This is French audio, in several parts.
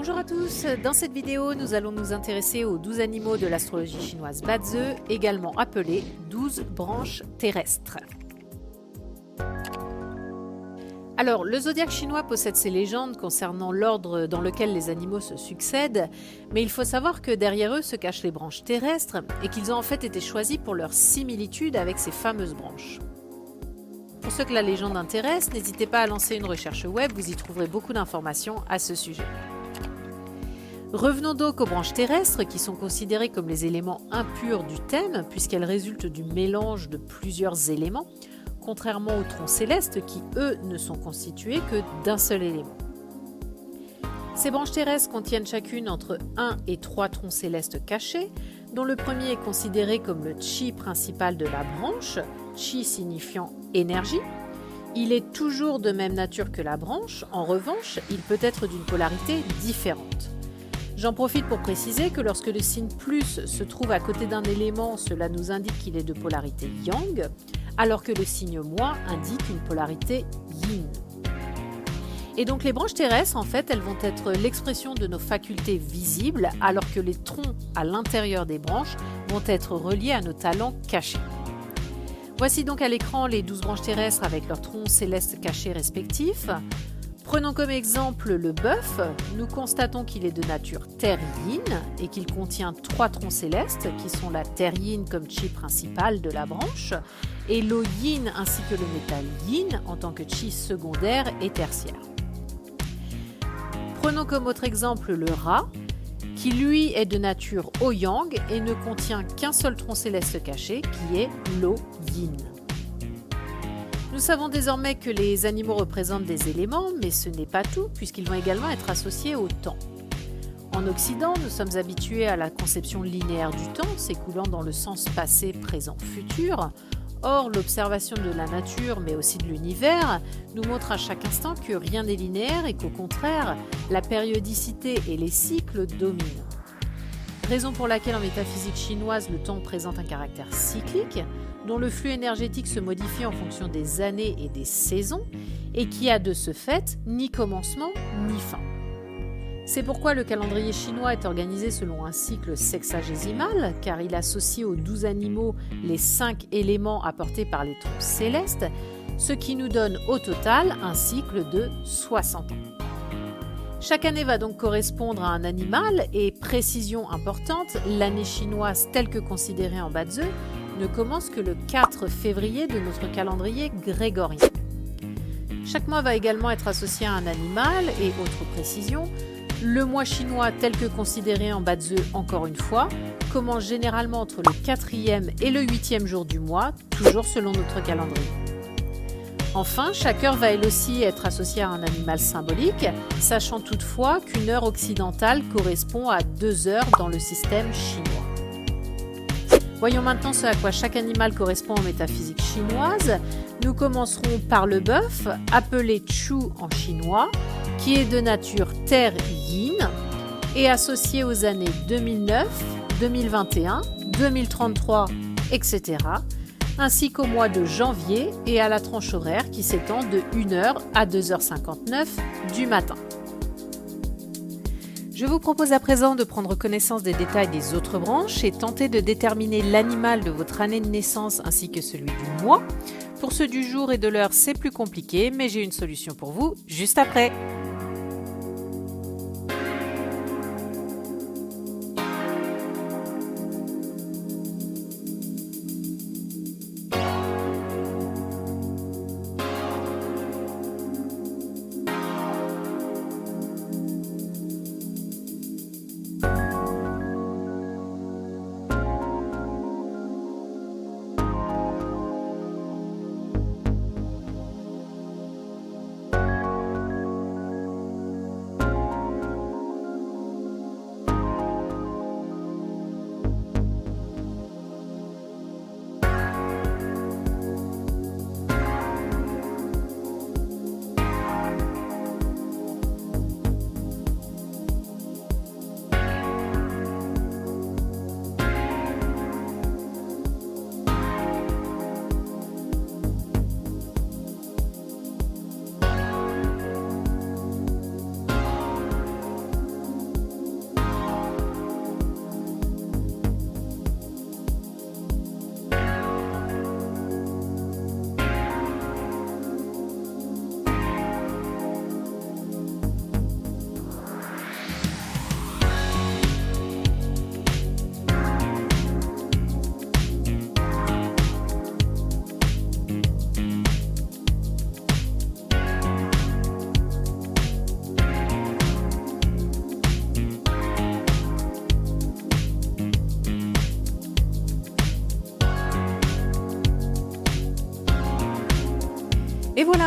Bonjour à tous, dans cette vidéo nous allons nous intéresser aux 12 animaux de l'astrologie chinoise Bazi, également appelés 12 branches terrestres. Alors, le zodiaque chinois possède ses légendes concernant l'ordre dans lequel les animaux se succèdent, mais il faut savoir que derrière eux se cachent les branches terrestres et qu'ils ont en fait été choisis pour leur similitude avec ces fameuses branches. Pour ceux que la légende intéresse, n'hésitez pas à lancer une recherche web, vous y trouverez beaucoup d'informations à ce sujet. Revenons donc aux branches terrestres qui sont considérées comme les éléments impurs du thème puisqu'elles résultent du mélange de plusieurs éléments, contrairement aux troncs célestes qui, eux, ne sont constitués que d'un seul élément. Ces branches terrestres contiennent chacune entre 1 et 3 troncs célestes cachés, dont le premier est considéré comme le chi principal de la branche, chi signifiant énergie. Il est toujours de même nature que la branche, en revanche, il peut être d'une polarité différente. J'en profite pour préciser que lorsque le signe plus se trouve à côté d'un élément, cela nous indique qu'il est de polarité yang, alors que le signe moins indique une polarité yin. Et donc les branches terrestres, en fait, elles vont être l'expression de nos facultés visibles, alors que les troncs à l'intérieur des branches vont être reliés à nos talents cachés. Voici donc à l'écran les 12 branches terrestres avec leurs troncs célestes cachés respectifs. Prenons comme exemple le bœuf. Nous constatons qu'il est de nature terre-yin et qu'il contient 3 troncs célestes qui sont la terre-yin comme chi principal de la branche et l'eau yin ainsi que le métal yin en tant que chi secondaire et tertiaire. Prenons comme autre exemple le rat qui lui est de nature eau yang et ne contient qu'un seul tronc céleste caché qui est l'eau yin. Nous savons désormais que les animaux représentent des éléments, mais ce n'est pas tout, puisqu'ils vont également être associés au temps. En Occident, nous sommes habitués à la conception linéaire du temps, s'écoulant dans le sens passé, présent, futur. Or, l'observation de la nature, mais aussi de l'univers, nous montre à chaque instant que rien n'est linéaire et qu'au contraire, la périodicité et les cycles dominent. Raison pour laquelle en métaphysique chinoise, le temps présente un caractère cyclique, dont le flux énergétique se modifie en fonction des années et des saisons, et qui a de ce fait ni commencement ni fin. C'est pourquoi le calendrier chinois est organisé selon un cycle sexagésimal, car il associe aux 12 animaux les 5 éléments apportés par les troncs célestes, ce qui nous donne au total un cycle de 60 ans. Chaque année va donc correspondre à un animal et, précision importante, l'année chinoise telle que considérée en Bazi ne commence que le 4 février de notre calendrier grégorien. Chaque mois va également être associé à un animal et, autre précision, le mois chinois tel que considéré en Bazi encore une fois commence généralement entre le 4e et le 8e jour du mois, toujours selon notre calendrier. Enfin, chaque heure va elle aussi être associée à un animal symbolique, sachant toutefois qu'une heure occidentale correspond à 2 heures dans le système chinois. Voyons maintenant ce à quoi chaque animal correspond en métaphysique chinoise. Nous commencerons par le bœuf, appelé Chu en chinois, qui est de nature terre-yin et associé aux années 2009, 2021, 2033, etc., ainsi qu'au mois de janvier et à la tranche horaire qui s'étend de 1h à 2h59 du matin. Je vous propose à présent de prendre connaissance des détails des autres branches et tenter de déterminer l'animal de votre année de naissance ainsi que celui du mois. Pour ceux du jour et de l'heure, c'est plus compliqué, mais j'ai une solution pour vous juste après.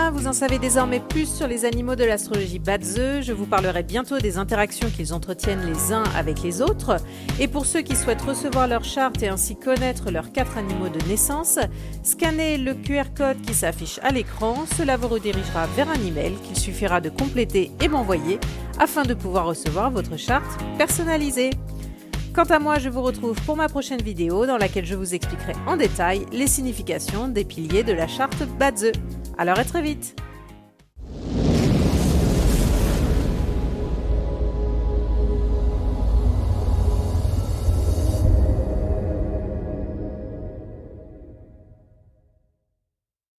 Voilà, vous en savez désormais plus sur les animaux de l'astrologie Batzeu. Je vous parlerai bientôt des interactions qu'ils entretiennent les uns avec les autres. Et pour ceux qui souhaitent recevoir leur charte et ainsi connaître leurs 4 animaux de naissance, scannez le QR code qui s'affiche à l'écran. Cela vous redirigera vers un email qu'il suffira de compléter et m'envoyer afin de pouvoir recevoir votre charte personnalisée. Quant à moi, je vous retrouve pour ma prochaine vidéo dans laquelle je vous expliquerai en détail les significations des piliers de la charte Batzeu. Alors à très vite!